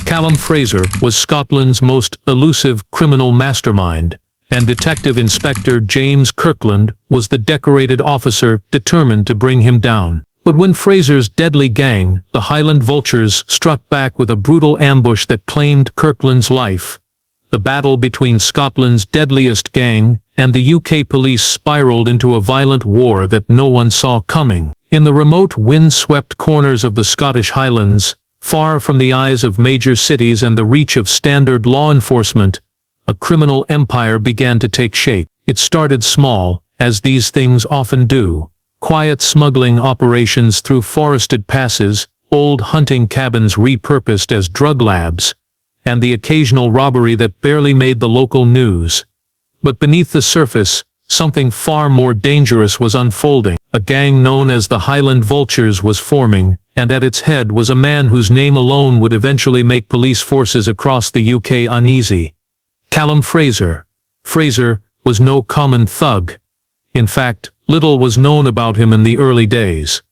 Calum Fraser was Scotland's most elusive criminal mastermind, and Detective Inspector James Kirkland was the decorated officer determined to bring him down. But when Fraser's deadly gang, the Highland Vultures, struck back with a brutal ambush that claimed Kirkland's life, the battle between Scotland's deadliest gang and the UK police spiraled into a violent war that no one saw coming. In the remote wind-swept corners of the Scottish Highlands, far from the eyes of major cities and the reach of standard law enforcement, a criminal empire began to take shape. It started small, as these things often do. Quiet smuggling operations through forested passes, old hunting cabins repurposed as drug labs, and the occasional robbery that barely made the local news. But beneath the surface, something far more dangerous was unfolding. A gang known as the Highland Vultures was forming, and at its head was a man whose name alone would eventually make police forces across the UK uneasy. Calum Fraser. Fraser was no common thug. In fact, little was known about him in the early days.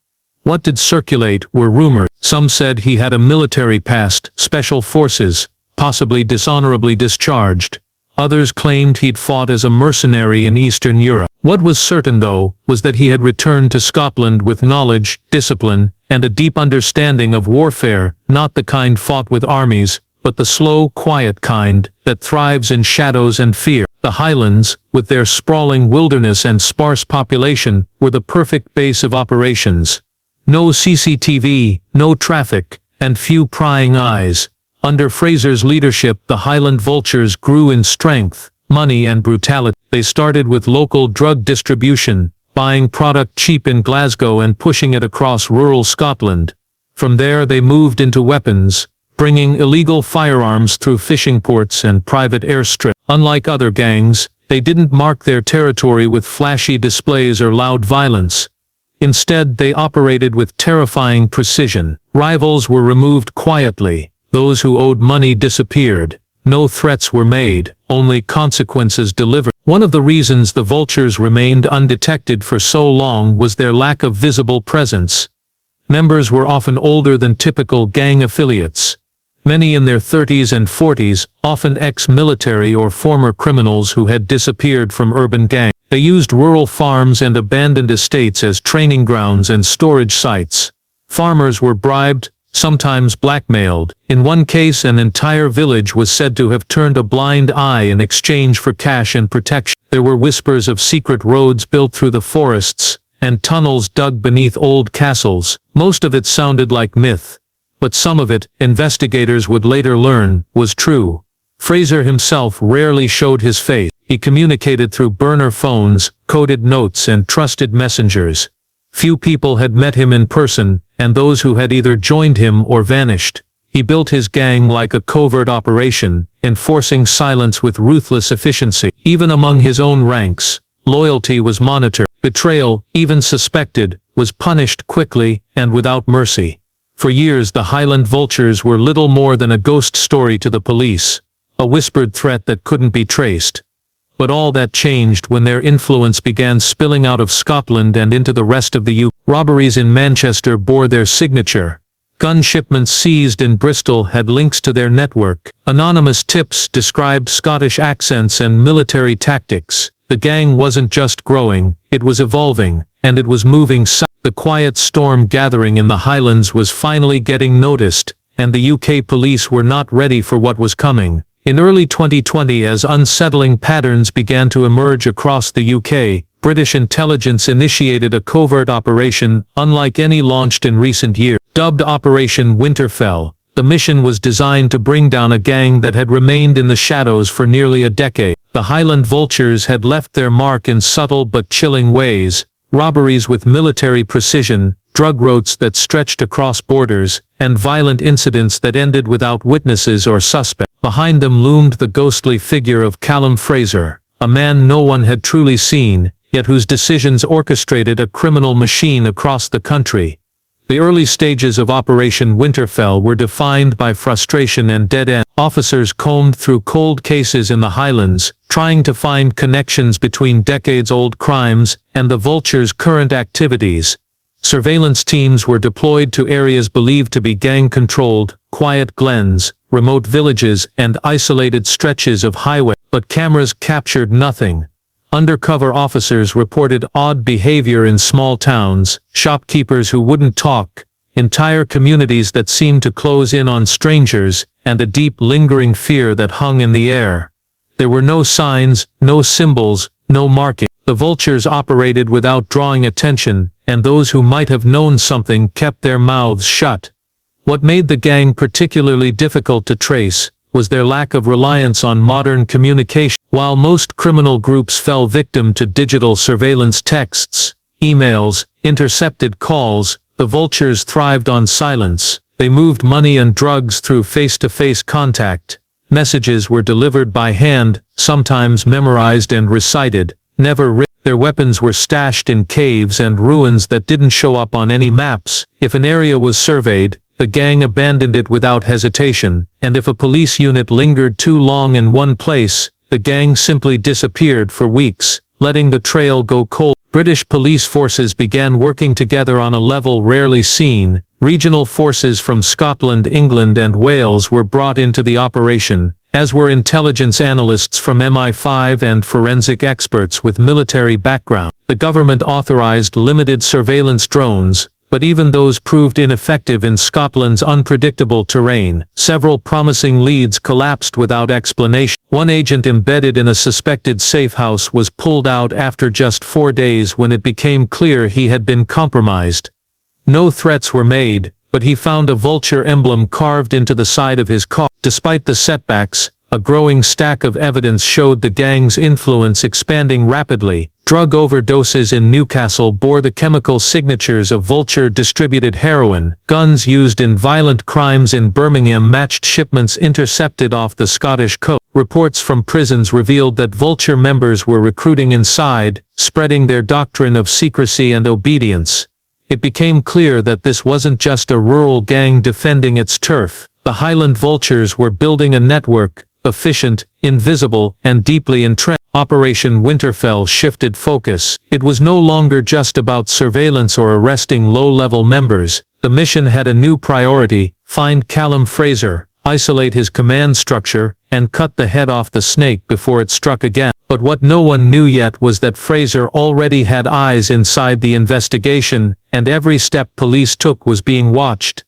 What did circulate were rumors. Some said he had a military past, special forces, possibly dishonorably discharged. Others claimed he'd fought as a mercenary in Eastern Europe. What was certain, though, was that he had returned to Scotland with knowledge, discipline, and a deep understanding of warfare, not the kind fought with armies, but the slow, quiet kind that thrives in shadows and fear. The Highlands, with their sprawling wilderness and sparse population, were the perfect base of operations. No CCTV, no traffic, and few prying eyes. Under Fraser's leadership, the Highland Vultures grew in strength, money and brutality. They started with local drug distribution, buying product cheap in Glasgow and pushing it across rural Scotland. From there they moved into weapons, bringing illegal firearms through fishing ports and private airstrips. Unlike other gangs, they didn't mark their territory with flashy displays or loud violence. Instead, they operated with terrifying precision. Rivals were removed quietly. Those who owed money disappeared. No threats were made, only consequences delivered. One of the reasons the Vultures remained undetected for so long was their lack of visible presence. Members were often older than typical gang affiliates. Many in their 30s and 40s, often ex-military or former criminals who had disappeared from urban gangs. They used rural farms and abandoned estates as training grounds and storage sites. Farmers were bribed, sometimes blackmailed. In one case, an entire village was said to have turned a blind eye in exchange for cash and protection. There were whispers of secret roads built through the forests, and tunnels dug beneath old castles. Most of it sounded like myth, but some of it, investigators would later learn, was true. Fraser himself rarely showed his face. He communicated through burner phones, coded notes and trusted messengers. Few people had met him in person, and those who had either joined him or vanished. He built his gang like a covert operation, enforcing silence with ruthless efficiency. Even among his own ranks, loyalty was monitored. Betrayal, even suspected, was punished quickly and without mercy. For years the Highland Vultures were little more than a ghost story to the police, a whispered threat that couldn't be traced. But all that changed when their influence began spilling out of Scotland and into the rest of the UK. Robberies in Manchester bore their signature. Gun shipments seized in Bristol had links to their network. Anonymous tips described Scottish accents and military tactics. The gang wasn't just growing, it was evolving, and it was moving south. The quiet storm gathering in the Highlands was finally getting noticed, and the UK police were not ready for what was coming. In early 2020, as unsettling patterns began to emerge across the UK, British intelligence initiated a covert operation unlike any launched in recent years. Dubbed Operation Winterfell, the mission was designed to bring down a gang that had remained in the shadows for nearly a decade. The Highland Vultures had left their mark in subtle but chilling ways: robberies with military precision, drug routes that stretched across borders, and violent incidents that ended without witnesses or suspects. Behind them loomed the ghostly figure of Calum Fraser, a man no one had truly seen, yet whose decisions orchestrated a criminal machine across the country. The early stages of Operation Winterfell were defined by frustration and dead ends. Officers combed through cold cases in the Highlands, trying to find connections between decades-old crimes and the Vultures' current activities. Surveillance teams were deployed to areas believed to be gang-controlled, quiet glens, remote villages, and isolated stretches of highway, but cameras captured nothing. Undercover officers reported odd behavior in small towns, shopkeepers who wouldn't talk, entire communities that seemed to close in on strangers, and a deep lingering fear that hung in the air. There were no signs, no symbols, no marking. The vultures operated without drawing attention, and those who might have known something kept their mouths shut. What made the gang particularly difficult to trace was their lack of reliance on modern communication. While most criminal groups fell victim to digital surveillance texts, emails, intercepted calls, the vultures thrived on silence. They moved money and drugs through face-to-face contact. Messages were delivered by hand, sometimes memorized and recited, never written. Their weapons were stashed in caves and ruins that didn't show up on any maps. If an area was surveyed, the gang abandoned it without hesitation, and if a police unit lingered too long in one place, the gang simply disappeared for weeks, letting the trail go cold. British police forces began working together on a level rarely seen. Regional forces from Scotland, England, and Wales were brought into the operation, as were intelligence analysts from MI5 and forensic experts with military background. The government authorized limited surveillance drones, but even those proved ineffective in Scotland's unpredictable terrain. Several promising leads collapsed without explanation. One agent embedded in a suspected safe house was pulled out after just 4 days when it became clear he had been compromised. No threats were made, but he found a vulture emblem carved into the side of his car. Despite the setbacks, a growing stack of evidence showed the gang's influence expanding rapidly. Drug overdoses in Newcastle bore the chemical signatures of vulture-distributed heroin. Guns used in violent crimes in Birmingham matched shipments intercepted off the Scottish coast. Reports from prisons revealed that vulture members were recruiting inside, spreading their doctrine of secrecy and obedience. It became clear that this wasn't just a rural gang defending its turf. The Highland Vultures were building a network, efficient, invisible, and deeply entrenched. Operation Winterfell shifted focus. It was no longer just about surveillance or arresting low-level members. The mission had a new priority: find Calum Fraser, isolate his command structure, and cut the head off the snake before it struck again. But what no one knew yet was that Fraser already had eyes inside the investigation, and every step police took was being watched.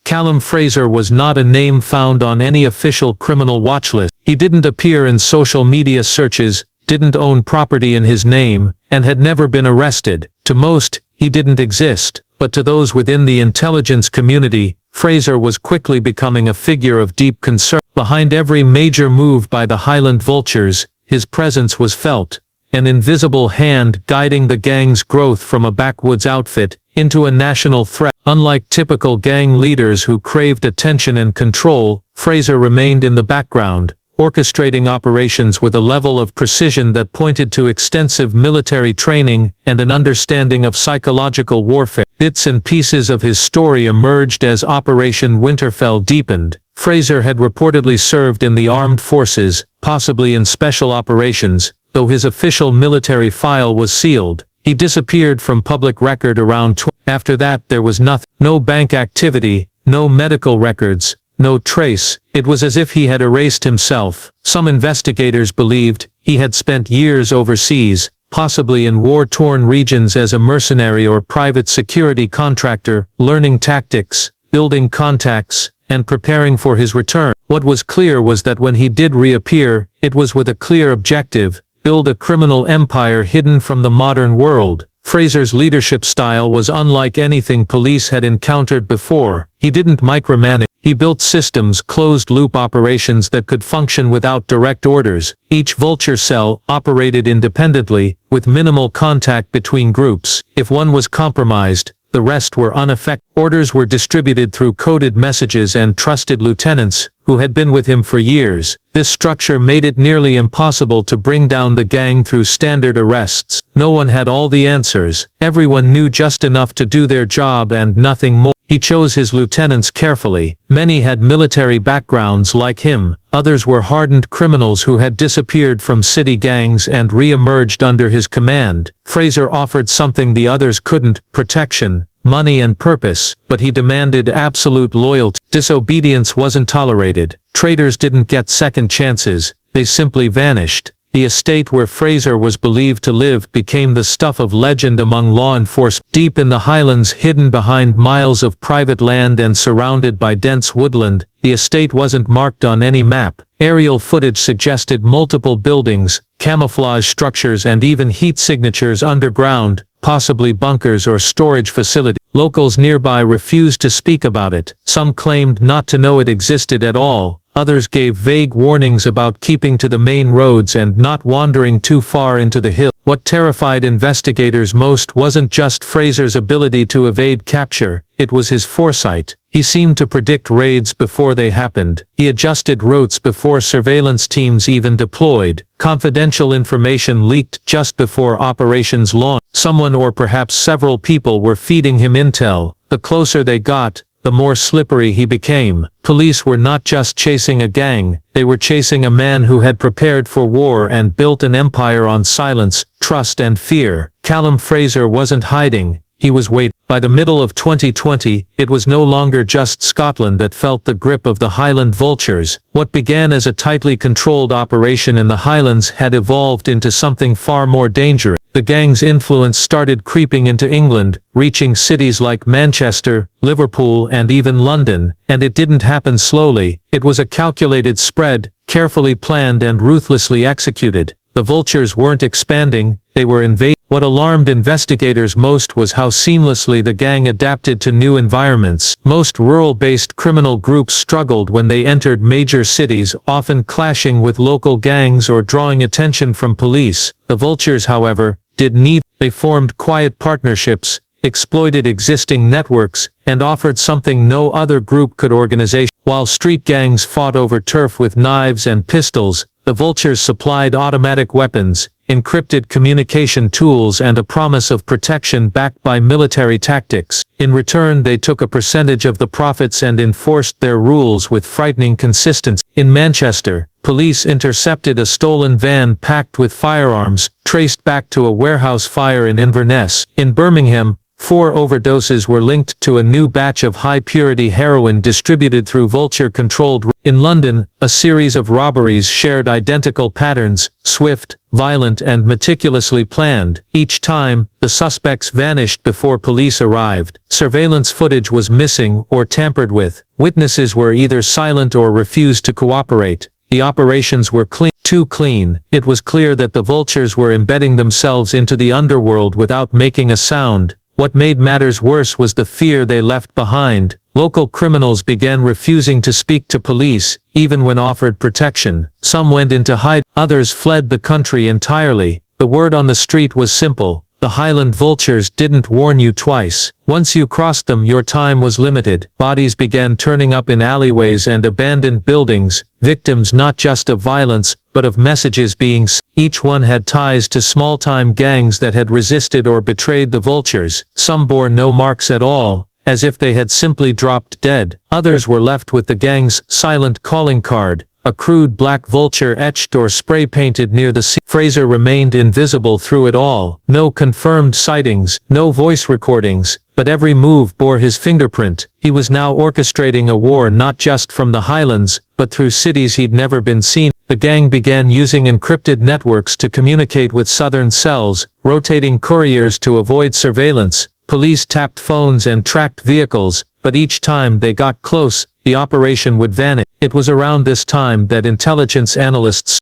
Calum Fraser was not a name found on any official criminal watch list. He didn't appear in social media searches, didn't own property in his name, and had never been arrested. To most, he didn't exist, but to those within the intelligence community, Fraser was quickly becoming a figure of deep concern. Behind every major move by the Highland Vultures, his presence was felt, an invisible hand guiding the gang's growth from a backwoods outfit into a national threat. Unlike typical gang leaders who craved attention and control, Fraser remained in the background, orchestrating operations with a level of precision that pointed to extensive military training and an understanding of psychological warfare. Bits and pieces of his story emerged as Operation Winterfell deepened. Fraser had reportedly served in the armed forces, possibly in special operations, though his official military file was sealed. He disappeared from public record around After that there was nothing. No bank activity, no medical records, no trace. It was as if he had erased himself. Some investigators believed he had spent years overseas, possibly in war-torn regions as a mercenary or private security contractor, learning tactics, building contacts, and preparing for his return. What was clear was that when he did reappear, it was with a clear objective: build a criminal empire hidden from the modern world. Fraser's leadership style was unlike anything police had encountered before. He didn't micromanage. He built systems, closed-loop operations that could function without direct orders. Each vulture cell operated independently, with minimal contact between groups. If one was compromised, the rest were unaffected. Orders were distributed through coded messages and trusted lieutenants, who had been with him for years. This structure made it nearly impossible to bring down the gang through standard arrests. No one had all the answers. Everyone knew just enough to do their job and nothing more. He chose his lieutenants carefully. Many had military backgrounds like him. Others were hardened criminals who had disappeared from city gangs and re-emerged under his command. Fraser offered something the others couldn't: protection, money and purpose, but he demanded absolute loyalty. Disobedience wasn't tolerated. Traitors didn't get second chances, they simply vanished. The estate where Fraser was believed to live became the stuff of legend among law enforcement. Deep in the Highlands, hidden behind miles of private land and surrounded by dense woodland, the estate wasn't marked on any map. Aerial footage suggested multiple buildings, camouflage structures and even heat signatures underground, possibly bunkers or storage facilities. Locals nearby refused to speak about it. Some claimed not to know it existed at all. Others gave vague warnings about keeping to the main roads and not wandering too far into the hills. What terrified investigators most wasn't just Fraser's ability to evade capture, it was his foresight. He seemed to predict raids before they happened. He adjusted routes before surveillance teams even deployed. Confidential information leaked just before operations launched. Someone or perhaps several people were feeding him intel. The closer they got, the more slippery he became. Police were not just chasing a gang, they were chasing a man who had prepared for war and built an empire on silence, trust and fear. Calum Fraser wasn't hiding, he was waiting. By the middle of 2020, it was no longer just Scotland that felt the grip of the Highland Vultures. What began as a tightly controlled operation in the Highlands had evolved into something far more dangerous. The gang's influence started creeping into England, reaching cities like Manchester, Liverpool and even London, and it didn't happen slowly. It was a calculated spread, carefully planned and ruthlessly executed. The Vultures weren't expanding, they were invading. What alarmed investigators most was how seamlessly the gang adapted to new environments. Most rural-based criminal groups struggled when they entered major cities, often clashing with local gangs or drawing attention from police. The Vultures, however, did neither. They formed quiet partnerships, exploited existing networks, and offered something no other group could organize. While street gangs fought over turf with knives and pistols, the Vultures supplied automatic weapons, encrypted communication tools and a promise of protection backed by military tactics. In return, they took a percentage of the profits and enforced their rules with frightening consistency. In Manchester, police intercepted a stolen van packed with firearms, traced back to a warehouse fire in Inverness. In Birmingham, 4 overdoses were linked to a new batch of high-purity heroin distributed through Vulture-controlled. In London, a series of robberies shared identical patterns, swift, violent and meticulously planned. Each time, the suspects vanished before police arrived. Surveillance footage was missing or tampered with. Witnesses were either silent or refused to cooperate. The operations were too clean. It was clear that the Vultures were embedding themselves into the underworld without making a sound. What made matters worse was the fear they left behind. Local criminals began refusing to speak to police, even when offered protection. Some went into hiding, others fled the country entirely. The word on the street was simple: the Highland Vultures didn't warn you twice. Once you crossed them, your time was limited. Bodies began turning up in alleyways and abandoned buildings, victims not just of violence, but of messages being sent. Each one had ties to small-time gangs that had resisted or betrayed the Vultures. Some bore no marks at all, as if they had simply dropped dead. Others were left with the gang's silent calling card, a crude black vulture etched or spray-painted near the scene. Fraser remained invisible through it all. No confirmed sightings, no voice recordings, but every move bore his fingerprint. He was now orchestrating a war not just from the Highlands, but through cities he'd never been seen. The gang began using encrypted networks to communicate with southern cells, rotating couriers to avoid surveillance. Police tapped phones and tracked vehicles, but each time they got close, the operation would vanish. It was around this time that intelligence analysts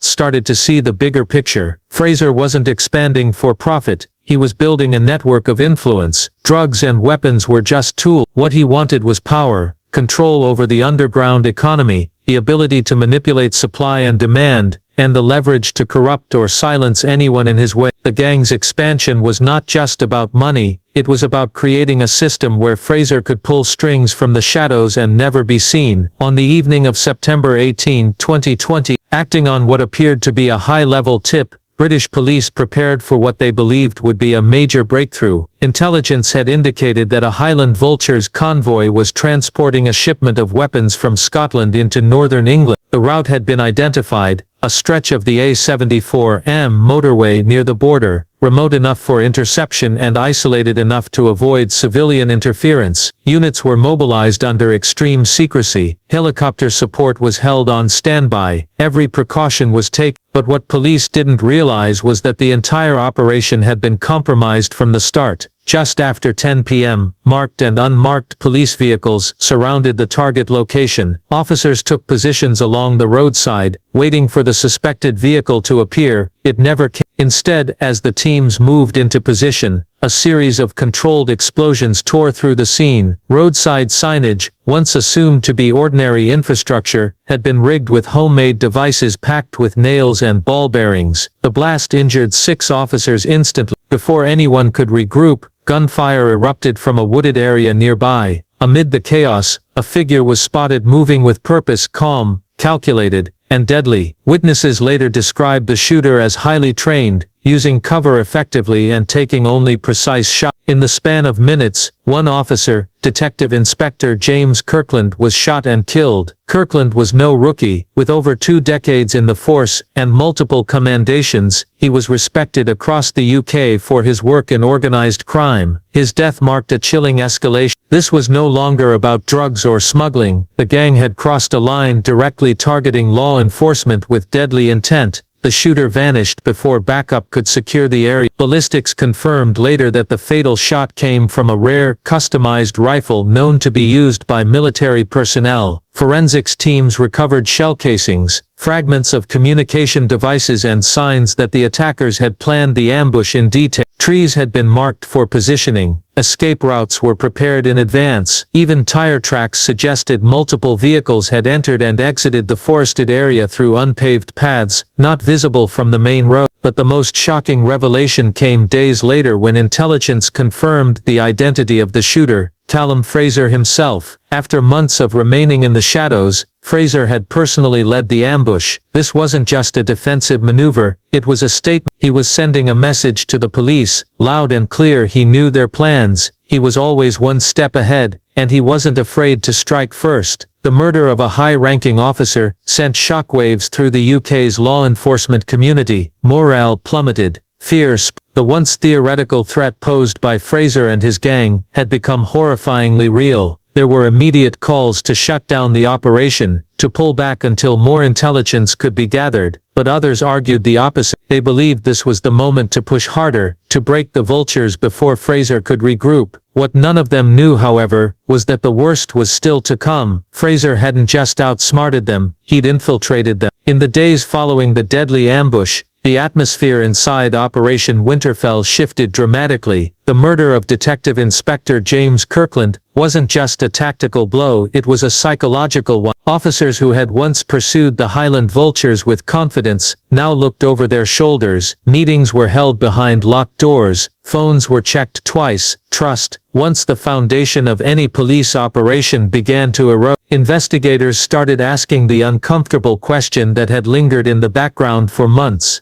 started to see the bigger picture. Fraser wasn't expanding for profit, he was building a network of influence. Drugs and weapons were just tools. What he wanted was power, control over the underground economy, the ability to manipulate supply and demand, and the leverage to corrupt or silence anyone in his way. The gang's expansion was not just about money, it was about creating a system where Fraser could pull strings from the shadows and never be seen. On the evening of September 18, 2020, acting on what appeared to be a high-level tip, British police prepared for what they believed would be a major breakthrough. Intelligence had indicated that a Highland Vultures convoy was transporting a shipment of weapons from Scotland into northern England. The route had been identified, a stretch of the A74M motorway near the border, remote enough for interception and isolated enough to avoid civilian interference. Units were mobilized under extreme secrecy. Helicopter support was held on standby. Every precaution was taken. But what police didn't realize was that the entire operation had been compromised from the start. Just after 10 p.m., marked and unmarked police vehicles surrounded the target location. Officers took positions along the roadside, waiting for the suspected vehicle to appear. It never came. Instead, as the teams moved into position, a series of controlled explosions tore through the scene. Roadside signage, once assumed to be ordinary infrastructure, had been rigged with homemade devices packed with nails and ball bearings. The blast injured 6 officers instantly. Before anyone could regroup, gunfire erupted from a wooded area nearby. Amid the chaos, a figure was spotted moving with purpose, calm, calculated, and deadly. Witnesses later described the shooter as highly trained, using cover effectively and taking only precise shots. In the span of minutes, one officer, Detective Inspector James Kirkland, was shot and killed. Kirkland was no rookie. With over 2 decades in the force and multiple commendations, he was respected across the UK for his work in organized crime. His death marked a chilling escalation. This was no longer about drugs or smuggling. The gang had crossed a line directly targeting law enforcement with deadly intent. The shooter vanished before backup could secure the area. Ballistics confirmed later that the fatal shot came from a rare, customized rifle known to be used by military personnel. Forensics teams recovered shell casings, fragments of communication devices, and signs that the attackers had planned the ambush in detail. Trees had been marked for positioning. Escape routes were prepared in advance. Even tire tracks suggested multiple vehicles had entered and exited the forested area through unpaved paths, not visible from the main road. But the most shocking revelation came days later when intelligence confirmed the identity of the shooter, Calum Fraser himself. After months of remaining in the shadows, Fraser had personally led the ambush. This wasn't just a defensive maneuver, it was a statement. He was sending a message to the police, loud and clear. He knew their plans, he was always one step ahead, and he wasn't afraid to strike first. The murder of a high-ranking officer sent shockwaves through the UK's law enforcement community. Morale plummeted. Fear spread. The once theoretical threat posed by Fraser and his gang had become horrifyingly real. There were immediate calls to shut down the operation, to pull back until more intelligence could be gathered, but others argued the opposite. They believed this was the moment to push harder, to break the vultures before Fraser could regroup. What none of them knew, however, was that the worst was still to come. Fraser hadn't just outsmarted them, he'd infiltrated them. In the days following the deadly ambush, the atmosphere inside Operation Winterfell shifted dramatically. The murder of Detective Inspector James Kirkland wasn't just a tactical blow, it was a psychological one. Officers who had once pursued the Highland Vultures with confidence now looked over their shoulders. Meetings were held behind locked doors. Phones were checked twice. Trust, once the foundation of any police operation, began to erode. Investigators started asking the uncomfortable question that had lingered in the background for months.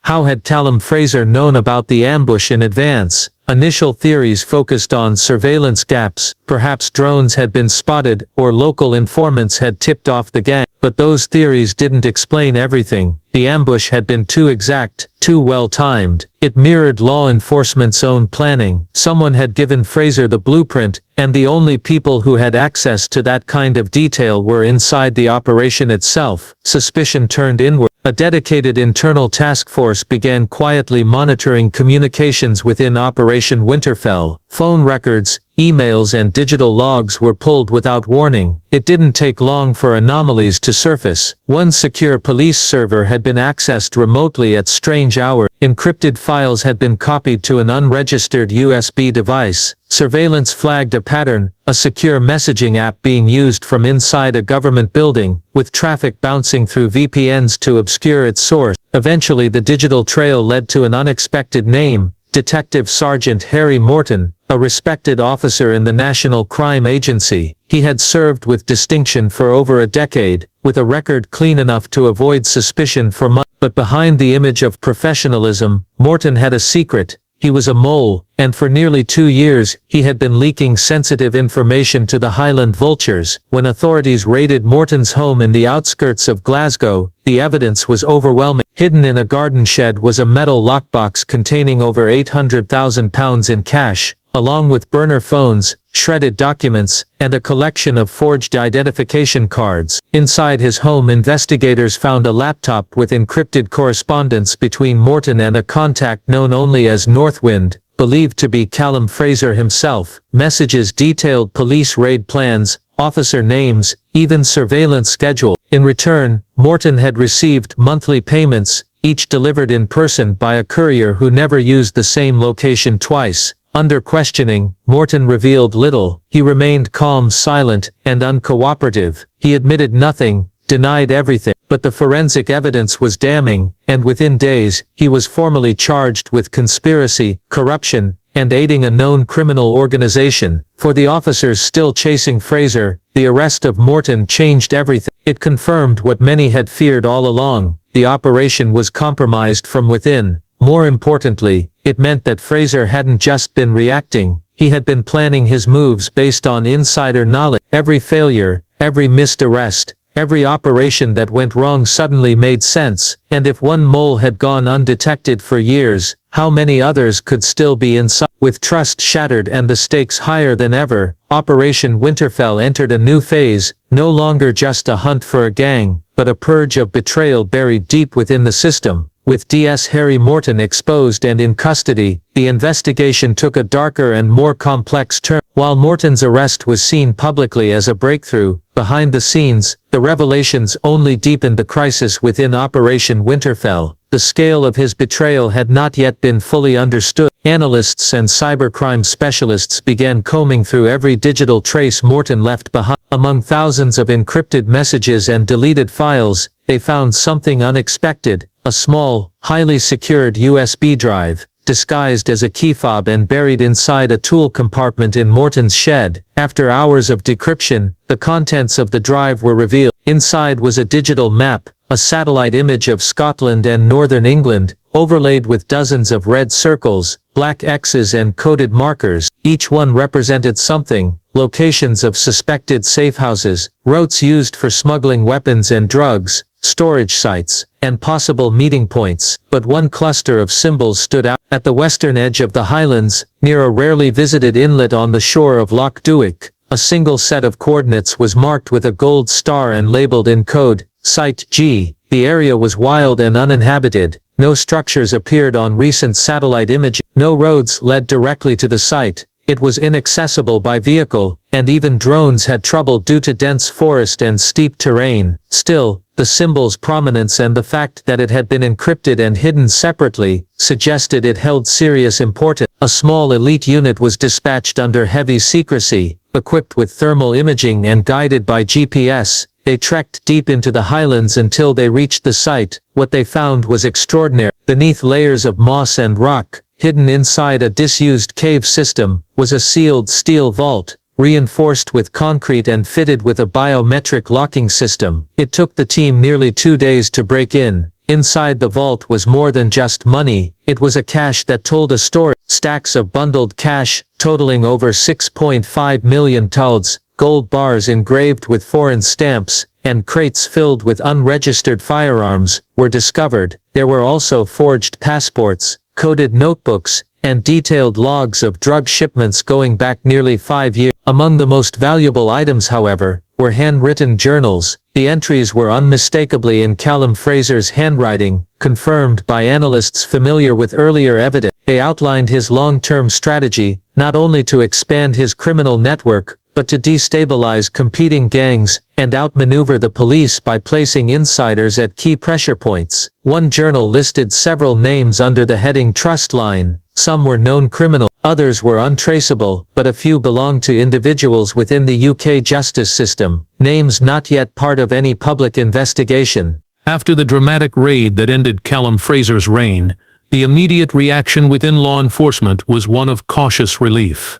How had Calum Fraser known about the ambush in advance? Initial theories focused on surveillance gaps. Perhaps drones had been spotted, or local informants had tipped off the gang. But those theories didn't explain everything. The ambush had been too exact, too well-timed. It mirrored law enforcement's own planning. Someone had given Fraser the blueprint, and the only people who had access to that kind of detail were inside the operation itself. Suspicion turned inward. A dedicated internal task force began quietly monitoring communications within Operation Winterfell. Phone records, emails, and digital logs were pulled without warning. It didn't take long for anomalies to surface. One secure police server had been accessed remotely at strange hours. Encrypted files had been copied to an unregistered USB device. Surveillance flagged a pattern, a secure messaging app being used from inside a government building, with traffic bouncing through VPNs to obscure its source. Eventually, the digital trail led to an unexpected name: Detective Sergeant Harry Morton, a respected officer in the National Crime Agency. He had served with distinction for over a decade, with a record clean enough to avoid suspicion for months. But behind the image of professionalism, Morton had a secret. he was a mole, and for nearly 2 years, he had been leaking sensitive information to the Highland Vultures. When authorities raided Morton's home in the outskirts of Glasgow, the evidence was overwhelming. Hidden in a garden shed was a metal lockbox containing over £800,000 in cash, along with burner phones, shredded documents, and a collection of forged identification cards. Inside his home, investigators found a laptop with encrypted correspondence between Morton and a contact known only as Northwind, believed to be Calum Fraser himself. Messages detailed police raid plans, officer names, even surveillance schedule. In return, Morton had received monthly payments, each delivered in person by a courier who never used the same location twice. Under questioning, Morton revealed little. He remained calm, silent, and uncooperative. He admitted nothing, denied everything. But the forensic evidence was damning, and within days, he was formally charged with conspiracy, corruption, and aiding a known criminal organization. For the officers still chasing Fraser, the arrest of Morton changed everything. It confirmed what many had feared all along. The operation was compromised from within. More importantly, it meant that Fraser hadn't just been reacting, he had been planning his moves based on insider knowledge. Every failure, every missed arrest, every operation that went wrong suddenly made sense, and if one mole had gone undetected for years, how many others could still be inside? With trust shattered and the stakes higher than ever, Operation Winterfell entered a new phase, no longer just a hunt for a gang, but a purge of betrayal buried deep within the system. With DS Harry Morton exposed and in custody, the investigation took a darker and more complex turn. While Morton's arrest was seen publicly as a breakthrough, behind the scenes, the revelations only deepened the crisis within Operation Winterfell. The scale of his betrayal had not yet been fully understood. Analysts and cybercrime specialists began combing through every digital trace Morton left behind. Among thousands of encrypted messages and deleted files, they found something unexpected. A small, highly secured USB drive, disguised as a key fob and buried inside a tool compartment in Morton's shed. After hours of decryption, the contents of the drive were revealed. Inside was a digital map, a satellite image of Scotland and northern England, overlaid with dozens of red circles, black X's and coded markers. Each one represented something: locations of suspected safehouses, routes used for smuggling weapons and drugs, storage sites, and possible meeting points. But one cluster of symbols stood out. At the western edge of the Highlands, near a rarely visited inlet on the shore of Loch Duick, a single set of coordinates was marked with a gold star and labeled in code, Site G. The area was wild and uninhabited. No structures appeared on recent satellite images. No roads led directly to the site. It was inaccessible by vehicle, and even drones had trouble due to dense forest and steep terrain. Still, the symbol's prominence and the fact that it had been encrypted and hidden separately suggested it held serious importance. A small elite unit was dispatched under heavy secrecy, equipped with thermal imaging and guided by GPS. They trekked deep into the Highlands until they reached the site. What they found was extraordinary. Beneath layers of moss and rock, hidden inside a disused cave system, was a sealed steel vault, reinforced with concrete and fitted with a biometric locking system. It took the team nearly 2 days to break in. Inside the vault was more than just money, it was a cache that told a story. Stacks of bundled cash, totaling over 6.5 million tals, gold bars engraved with foreign stamps, and crates filled with unregistered firearms, were discovered. There were also forged passports, coded notebooks, and detailed logs of drug shipments going back nearly 5 years. Among the most valuable items, however, were handwritten journals. The entries were unmistakably in Calum Fraser's handwriting, confirmed by analysts familiar with earlier evidence. They outlined his long-term strategy, not only to expand his criminal network, but to destabilize competing gangs and outmaneuver the police by placing insiders at key pressure points. One journal listed several names under the heading Trust Line. Some were known criminals, others were untraceable, but a few belonged to individuals within the UK justice system, names not yet part of any public investigation. After the dramatic raid that ended Calum Fraser's reign, the immediate reaction within law enforcement was one of cautious relief.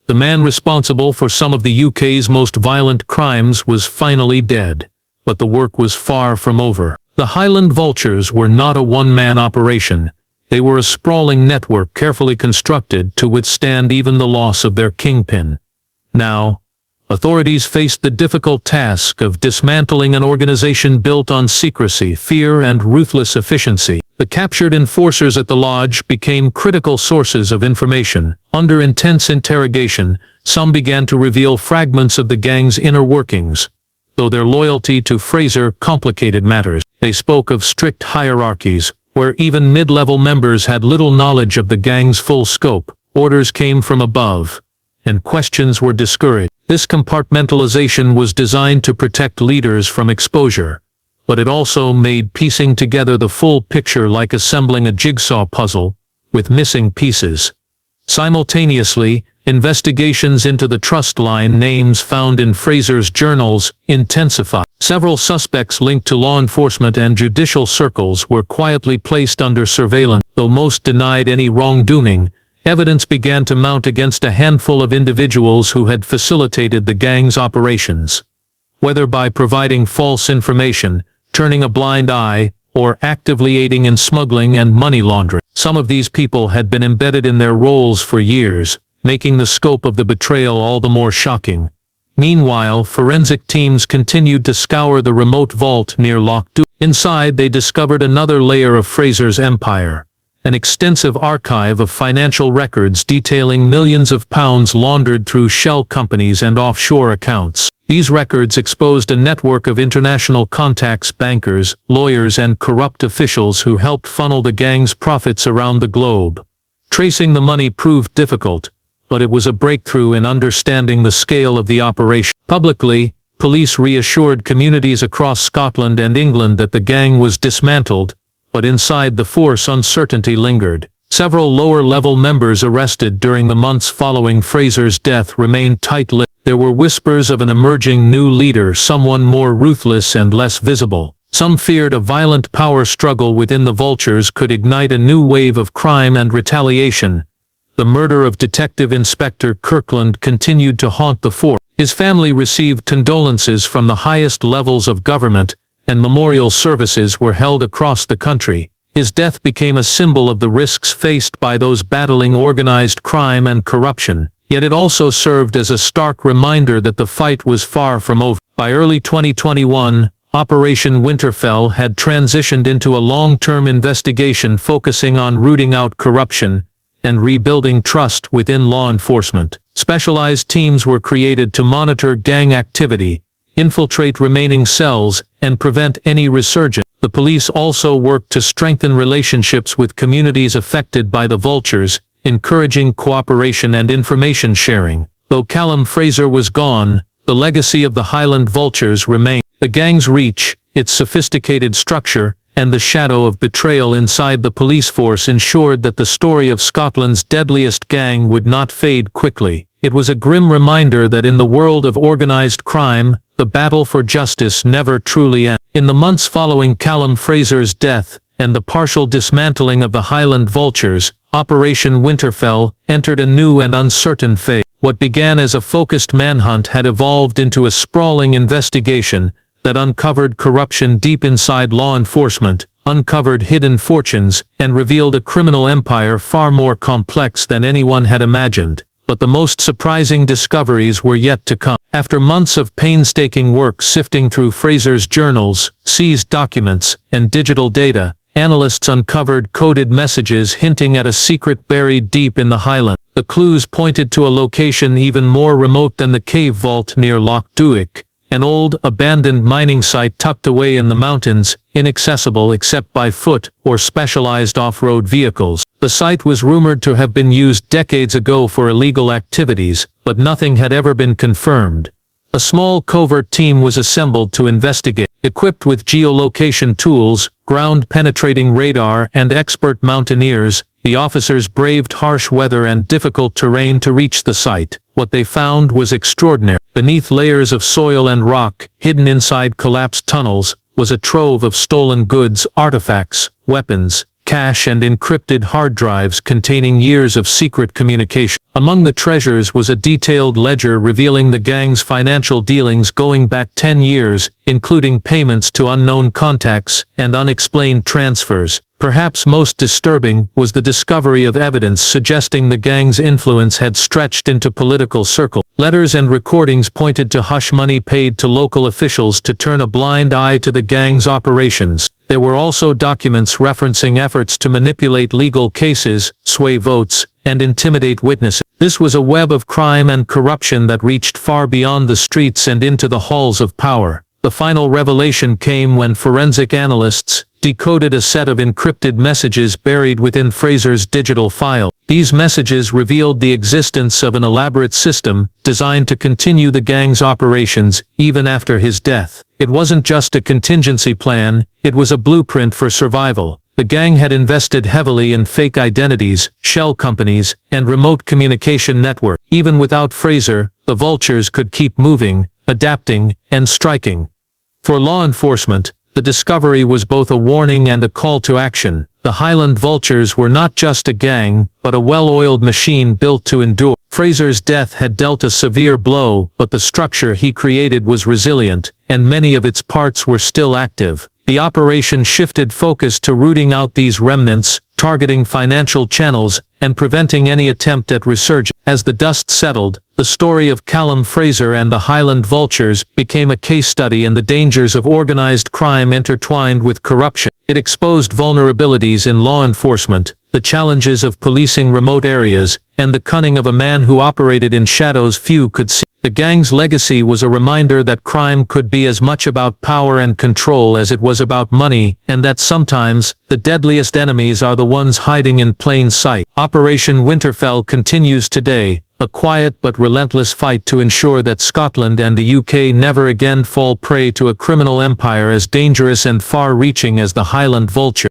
The man responsible for some of the UK's most violent crimes was finally dead. But the work was far from over. The Highland Vultures were not a one-man operation. They were a sprawling network carefully constructed to withstand even the loss of their kingpin. Now, authorities faced the difficult task of dismantling an organization built on secrecy, fear, and ruthless efficiency. The captured enforcers at the lodge became critical sources of information. Under intense interrogation, some began to reveal fragments of the gang's inner workings, though their loyalty to Fraser complicated matters. They spoke of strict hierarchies, where even mid-level members had little knowledge of the gang's full scope. Orders came from above, and questions were discouraged. This compartmentalization was designed to protect leaders from exposure, but it also made piecing together the full picture like assembling a jigsaw puzzle, with missing pieces. Simultaneously, investigations into the trust line names found in Fraser's journals intensified. Several suspects linked to law enforcement and judicial circles were quietly placed under surveillance. Though most denied any wrongdoing, evidence began to mount against a handful of individuals who had facilitated the gang's operations. Whether by providing false information, turning a blind eye, or actively aiding in smuggling and money laundering, some of these people had been embedded in their roles for years, making the scope of the betrayal all the more shocking. Meanwhile, forensic teams continued to scour the remote vault near Loch Duach. Inside, they discovered another layer of Fraser's empire, an extensive archive of financial records detailing millions of pounds laundered through shell companies and offshore accounts. These records exposed a network of international contacts, bankers, lawyers, and corrupt officials who helped funnel the gang's profits around the globe. Tracing the money proved difficult, but it was a breakthrough in understanding the scale of the operation. Publicly, police reassured communities across Scotland and England that the gang was dismantled, but inside the force uncertainty lingered. Several lower-level members arrested during the months following Fraser's death remained tight-lipped. There were whispers of an emerging new leader, someone more ruthless and less visible. Some feared a violent power struggle within the Vultures could ignite a new wave of crime and retaliation. The murder of Detective Inspector Kirkland continued to haunt the force. His family received condolences from the highest levels of government, and memorial services were held across the country. His death became a symbol of the risks faced by those battling organized crime and corruption, yet it also served as a stark reminder that the fight was far from over. By early 2021, Operation Winterfell had transitioned into a long-term investigation focusing on rooting out corruption and rebuilding trust within law enforcement. Specialized teams were created to monitor gang activity, infiltrate remaining cells, and prevent any resurgence. The police also worked to strengthen relationships with communities affected by the Vultures, encouraging cooperation and information sharing. Though Calum Fraser was gone, the legacy of the Highland Vultures remained. The gang's reach, its sophisticated structure, and the shadow of betrayal inside the police force ensured that the story of Scotland's deadliest gang would not fade quickly. It was a grim reminder that in the world of organized crime, the battle for justice never truly ends. In the months following Calum Fraser's death, and the partial dismantling of the Highland Vultures, Operation Winterfell entered a new and uncertain phase. What began as a focused manhunt had evolved into a sprawling investigation that uncovered corruption deep inside law enforcement, uncovered hidden fortunes, and revealed a criminal empire far more complex than anyone had imagined. But the most surprising discoveries were yet to come. After months of painstaking work sifting through Fraser's journals, seized documents, and digital data, analysts uncovered coded messages hinting at a secret buried deep in the Highlands. The clues pointed to a location even more remote than the cave vault near Loch Duach, an old, abandoned mining site tucked away in the mountains, inaccessible except by foot or specialized off-road vehicles. The site was rumored to have been used decades ago for illegal activities, but nothing had ever been confirmed. A small covert team was assembled to investigate. Equipped with geolocation tools, ground-penetrating radar, and expert mountaineers, the officers braved harsh weather and difficult terrain to reach the site. What they found was extraordinary. Beneath layers of soil and rock, hidden inside collapsed tunnels, was a trove of stolen goods, artifacts, weapons, cash and encrypted hard drives containing years of secret communication. Among the treasures was a detailed ledger revealing the gang's financial dealings going back 10 years, including payments to unknown contacts and unexplained transfers. Perhaps most disturbing was the discovery of evidence suggesting the gang's influence had stretched into political circles. Letters and recordings pointed to hush money paid to local officials to turn a blind eye to the gang's operations. There were also documents referencing efforts to manipulate legal cases, sway votes, and intimidate witnesses. This was a web of crime and corruption that reached far beyond the streets and into the halls of power. The final revelation came when forensic analysts decoded a set of encrypted messages buried within Fraser's digital file. These messages revealed the existence of an elaborate system designed to continue the gang's operations even after his death. It wasn't just a contingency plan, it was a blueprint for survival. The gang had invested heavily in fake identities, shell companies, and remote communication networks. Even without Fraser, the Vultures could keep moving, adapting, and striking. For law enforcement, the discovery was both a warning and a call to action. The Highland Vultures were not just a gang, but a well-oiled machine built to endure. Fraser's death had dealt a severe blow, but the structure he created was resilient, and many of its parts were still active. The operation shifted focus to rooting out these remnants, targeting financial channels, and preventing any attempt at resurgence. As the dust settled, the story of Calum Fraser and the Highland Vultures became a case study in the dangers of organized crime intertwined with corruption. It exposed vulnerabilities in law enforcement, the challenges of policing remote areas, and the cunning of a man who operated in shadows few could see. The gang's legacy was a reminder that crime could be as much about power and control as it was about money, and that sometimes, the deadliest enemies are the ones hiding in plain sight. Operation Winterfell continues today, a quiet but relentless fight to ensure that Scotland and the UK never again fall prey to a criminal empire as dangerous and far-reaching as the Highland Vulture.